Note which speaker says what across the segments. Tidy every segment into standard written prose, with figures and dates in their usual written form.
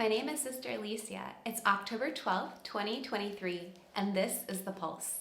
Speaker 1: My name is Sister Alicia. It's October 12th, 2023, and this is The Pulse.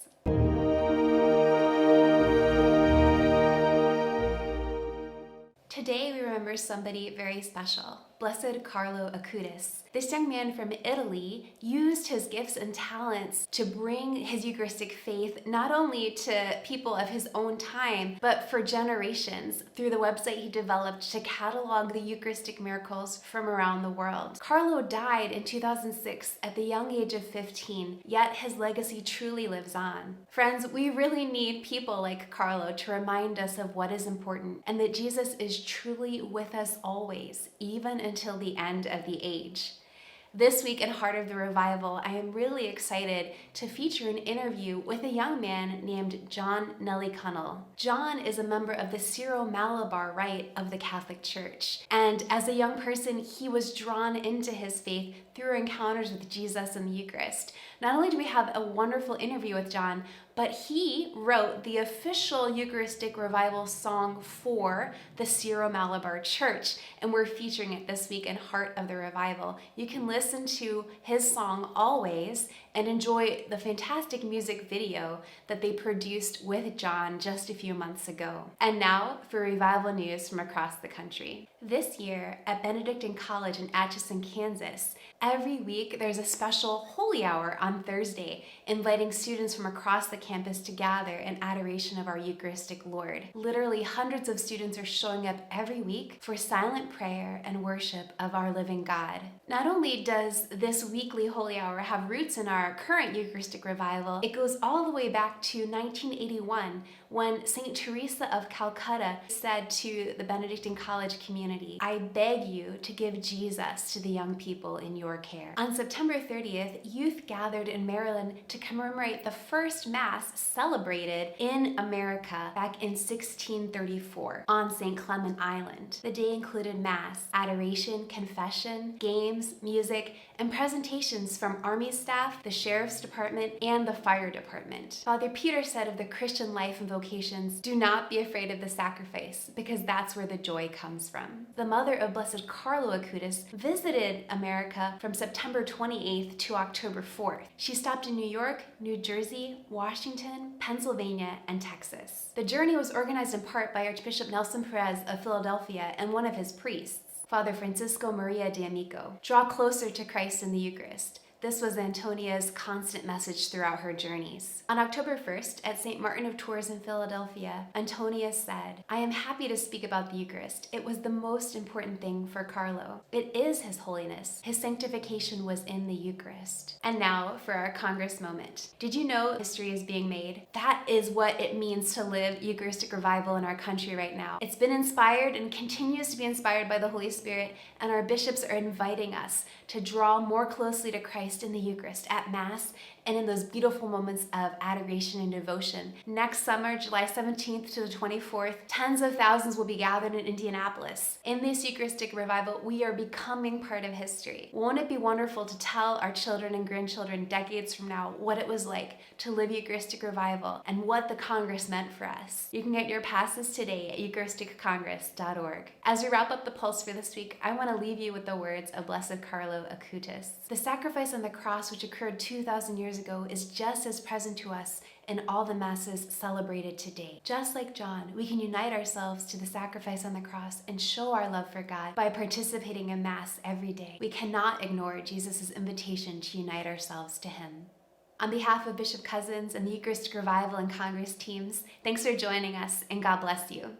Speaker 1: Today we remember somebody very special, Blessed Carlo Acutis. This young man from Italy used his gifts and talents to bring his Eucharistic faith not only to people of his own time, but for generations through the website he developed to catalog the Eucharistic miracles from around the world. Carlo died in 2006 at the young age of 15, yet his legacy truly lives on. Friends, we really need people like Carlo to remind us of what is important and that Jesus is truly with us always, even until the end of the age. This week in Heart of the Revival, I am really excited to feature an interview with a young man named John Nellycunnel. John is a member of the Syro Malabar Rite of the Catholic Church, and as a young person, he was drawn into his faith through encounters with Jesus and the Eucharist. Not only do we have a wonderful interview with John, but he wrote the official Eucharistic Revival song for the Syro Malabar Church, and we're featuring it this week in Heart of the Revival. You can listen to his song Always and enjoy the fantastic music video that they produced with John just a few months ago. And now for revival news from across the country. This year at Benedictine College in Atchison, Kansas, every week there's a special holy hour on Thursday, inviting students from across the campus to gather in adoration of our Eucharistic Lord. Literally hundreds of students are showing up every week for silent prayer and worship of our living God. Not only does this weekly holy hour have roots in our current Eucharistic revival, it goes all the way back to 1981 when St. Teresa of Calcutta said to the Benedictine College community, "I beg you to give Jesus to the young people in your care." On September 30th, youth gathered in Maryland to commemorate the first Mass celebrated in America back in 1634 on St. Clement Island. The day included Mass, adoration, confession, games, music, and presentations from Army staff, the Sheriff's Department, and the Fire Department. Father Peter said of the Christian life and vocations, "Do not be afraid of the sacrifice, because that's where the joy comes from." The mother of Blessed Carlo Acutis visited America from September 28th to October 4th. She stopped in New York, New Jersey, Washington, Pennsylvania, and Texas. The journey was organized in part by Archbishop Nelson Perez of Philadelphia and one of his priests, Father Francisco Maria D'Amico. Draw closer to Christ in the Eucharist. This was Antonia's constant message throughout her journeys. On October 1st, at St. Martin of Tours in Philadelphia, Antonia said, "I am happy to speak about the Eucharist. It was the most important thing for Carlo. It is His holiness. His sanctification was in the Eucharist." And now for our Congress moment. Did you know history is being made? That is what it means to live Eucharistic revival in our country right now. It's been inspired and continues to be inspired by the Holy Spirit, and our bishops are inviting us to draw more closely to Christ in the Eucharist at Mass and in those beautiful moments of adoration and devotion. Next summer, July 17th to the 24th, tens of thousands will be gathered in Indianapolis. In this Eucharistic revival, we are becoming part of history. Won't it be wonderful to tell our children and grandchildren decades from now what it was like to live Eucharistic revival and what the Congress meant for us? You can get your passes today at eucharisticcongress.org. As we wrap up the Pulse for this week, I want to leave you with the words of Blessed Carlo Acutis. The sacrifice on the cross, which occurred 2,000 years ago, is just as present to us in all the Masses celebrated today. Just like John, we can unite ourselves to the sacrifice on the cross and show our love for God by participating in Mass every day. We cannot ignore Jesus' invitation to unite ourselves to Him. On behalf of Bishop Cousins and the Eucharistic Revival and Congress teams, thanks for joining us, and God bless you.